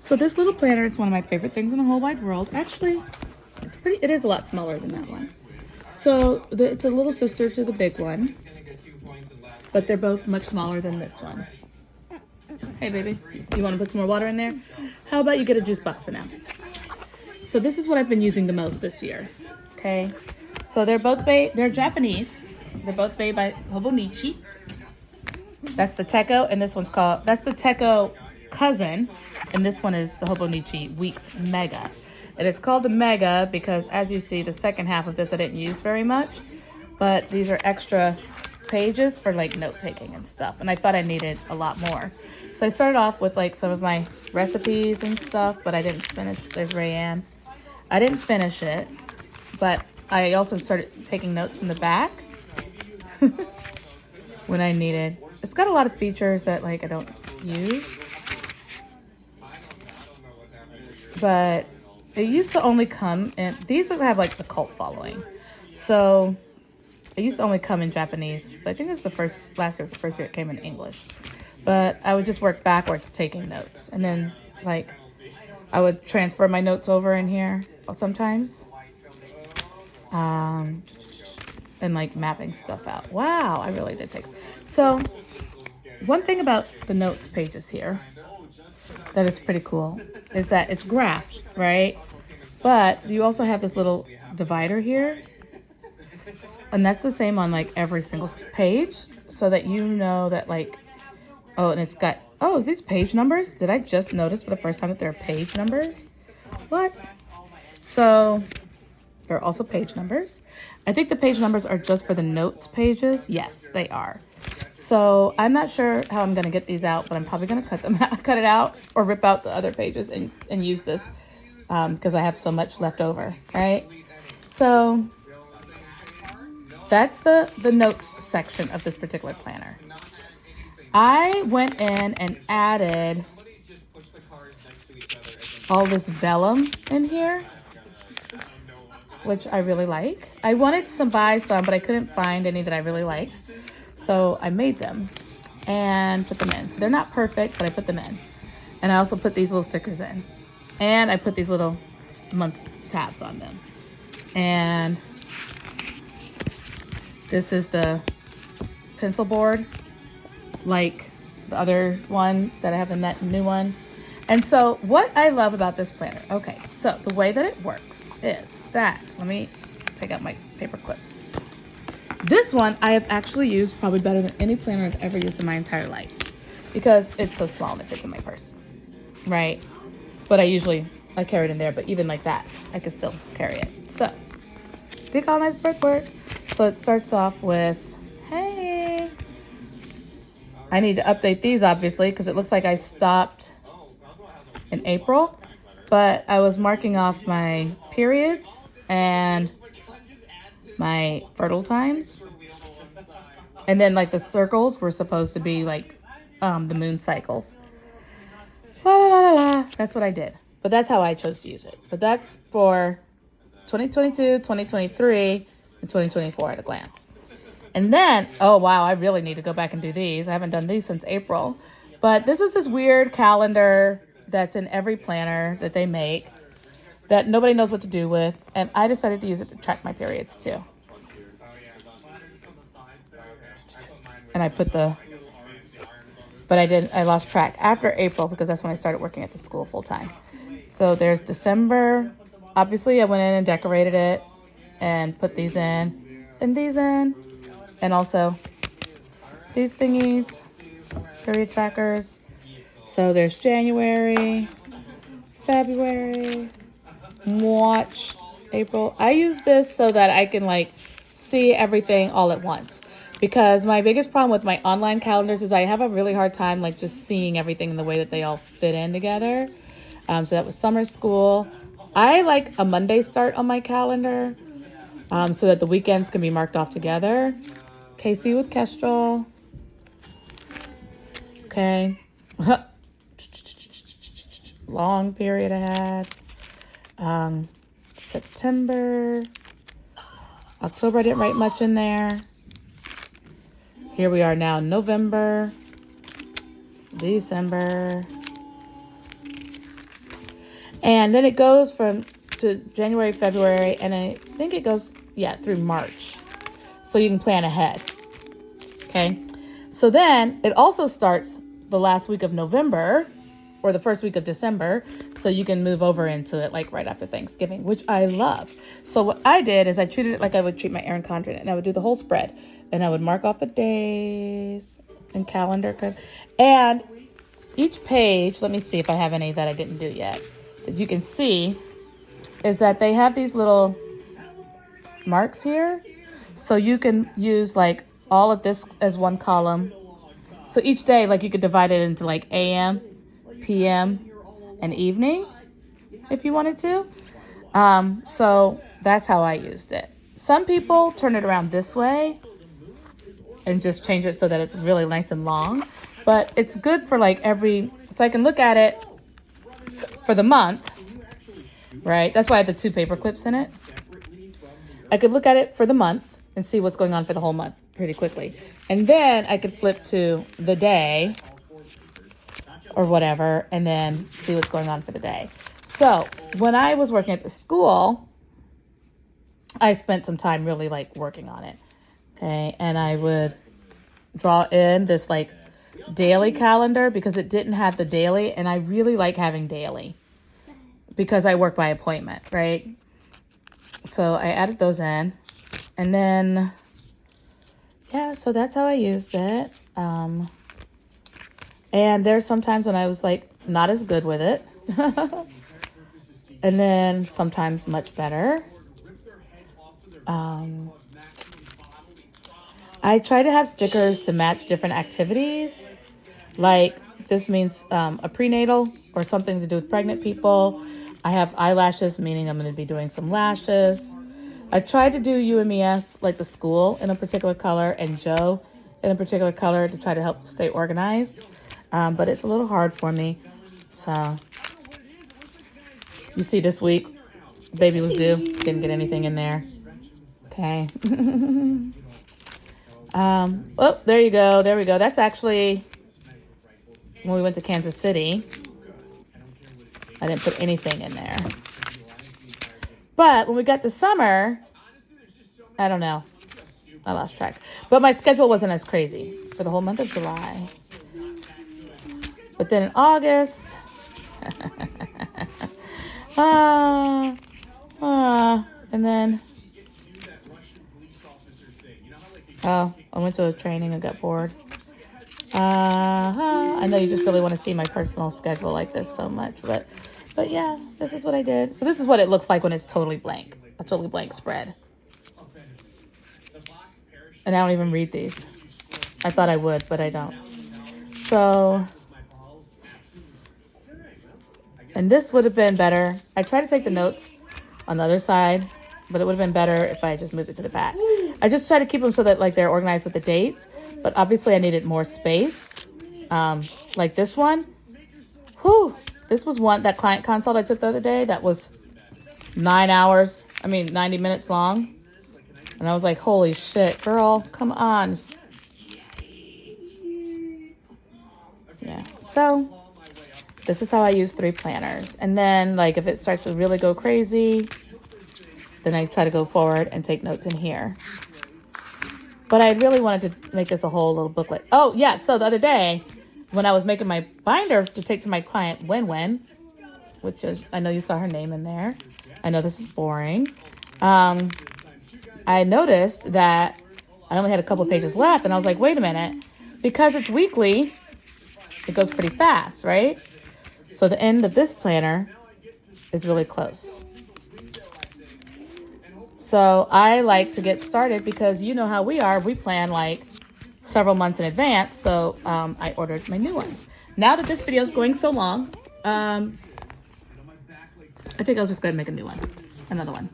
So this little planner is one of my favorite things in the whole wide world. Actually, it is a lot smaller than that one. So it's a little sister to the big one, but they're both much smaller than this one. Hey baby, you want to put some more water in there? How about you get a juice box for now? So this is what I've been using the most this year. Okay, so they're Japanese. They're both made by Hobonichi. That's the Teco, and this one's that's the Teco cousin, and this one is the Hobonichi Weeks Mega. And it's called the Mega because, as you see, the second half of this I didn't use very much, but these are extra pages for like note taking and stuff, and I thought I needed a lot more. So I started off with like some of my recipes and stuff, but I didn't finish. There's Rayanne. I didn't finish it, but I also started taking notes from the back when I needed. It's got a lot of features that like I don't use, but it used to only come in, these would have like the cult following. So it used to only come in Japanese, but I think it was last year was the first year it came in English. But I would just work backwards taking notes. And then like I would transfer my notes over in here sometimes. And like mapping stuff out. Wow, I really did take. So one thing about the notes pages here that is pretty cool is that it's graphed, right? But you also have this little divider here. And that's the same on like every single page, so that you know that like, oh, and it's got, oh, is these page numbers? Did I just notice for the first time that there are page numbers? What? So there are also page numbers. I think the page numbers are just for the notes pages. Yes, they are. So I'm not sure how I'm gonna get these out, but I'm probably gonna cut it out, or rip out the other pages and use this because I have so much left over, right? So that's the notes section of this particular planner. I went in and added all this vellum in here, which I really like. I wanted to buy some, but I couldn't find any that I really liked. So I made them and put them in. So they're not perfect, but I put them in. And I also put these little stickers in. And I put these little month tabs on them. And this is the pencil board, like the other one that I have in that new one. And so what I love about this planner, okay, so the way that it works is that, let me take out my paper clips. This one I have actually used probably better than any planner I've ever used in my entire life because it's so small and it fits in my purse, right? But I carry it in there, but even like that, I can still carry it. So, take all nice brickwork. So it starts off with, hey, I need to update these obviously because it looks like I stopped in April, but I was marking off my periods and my fertile times, and then like the circles were supposed to be like the moon cycles. La, la, la, la. That's what I did, but that's how I chose to use it. But that's for 2022, 2023, and 2024 at a glance. And then, oh wow, I really need to go back and do these. I haven't done these since April, but this is this weird calendar that's in every planner that they make that nobody knows what to do with, and I decided to use it to track my periods too. And I put but I lost track after April because that's when I started working at the school full time. So there's December. Obviously I went in and decorated it and put these in and these in, and also these thingies, period trackers. So there's January, February, March, April. I use this so that I can like see everything all at once, because my biggest problem with my online calendars is I have a really hard time like just seeing everything in the way that they all fit in together. So that was summer school. I like a Monday start on my calendar so that the weekends can be marked off together. Casey with Kestrel. Okay. Long period I had. September. October, I didn't write much in there. Here we are now, November, December, And then it goes to January, February, and I think it goes, through March. So you can plan ahead. Okay. So then it also starts the last week of November or the first week of December. So you can move over into it like right after Thanksgiving, which I love. So what I did is I treated it like I would treat my Erin Condren, and I would do the whole spread, and I would mark off the days and calendar. And each page, let me see if I have any that I didn't do yet, that you can see is that they have these little marks here. So you can use like all of this as one column. So each day, like you could divide it into like AM, PM, and evening if you wanted to. So that's how I used it. Some people turn it around this way and just change it so that it's really nice and long. But it's good for like so I can look at it for the month, right? That's why I had the 2 paper clips in it. I could look at it for the month and see what's going on for the whole month pretty quickly. And then I could flip to the day or whatever and then see what's going on for the day. So when I was working at the school, I spent some time really like working on it. Okay. And I would draw in this like daily calendar because it didn't have the daily. And I really like having daily because I work by appointment, right? So I added those in. And then, so that's how I used it. And there's sometimes when I was like not as good with it. And then sometimes much better. I try to have stickers to match different activities. Like this means a prenatal or something to do with pregnant people. I have eyelashes, meaning I'm going to be doing some lashes. I tried to do UMES, like the school, in a particular color, and Joe in a particular color to try to help stay organized. But it's a little hard for me. So you see this week, baby was due. Didn't get anything in there. Okay. Oh, there you go. There we go. That's actually when we went to Kansas City. I didn't put anything in there. But when we got to summer, I don't know. I lost track. But my schedule wasn't as crazy for the whole month of July. But then in August, and then, I went to a training and got bored. I know you just really want to see my personal schedule like this so much, but yeah, this is what I did. So this is what it looks like when it's totally blank, a totally blank spread. And I don't even read these. I thought I would, but I don't. So, and this would have been better. I tried to take the notes on the other side, but it would have been better if I just moved it to the back. I just try to keep them so that like they're organized with the dates, but obviously I needed more space. Like this one. Whew. This was that client consult I took the other day that was 90 minutes long. And I was like, holy shit, girl, come on. Yeah, so this is how I use 3 planners. And then like if it starts to really go crazy, then I try to go forward and take notes in here. But I really wanted to make this a whole little booklet. Oh, yeah, so the other day when I was making my binder to take to my client, Wen, which is, I know you saw her name in there. I know this is boring. I noticed that I only had a couple pages left, and I was like, wait a minute. Because it's weekly, it goes pretty fast, right? So the end of this planner is really close. So I like to get started because you know how we are. We plan like several months in advance. So I ordered my new ones. Now that this video is going so long, I think I'll just go ahead and make a new one. Another one.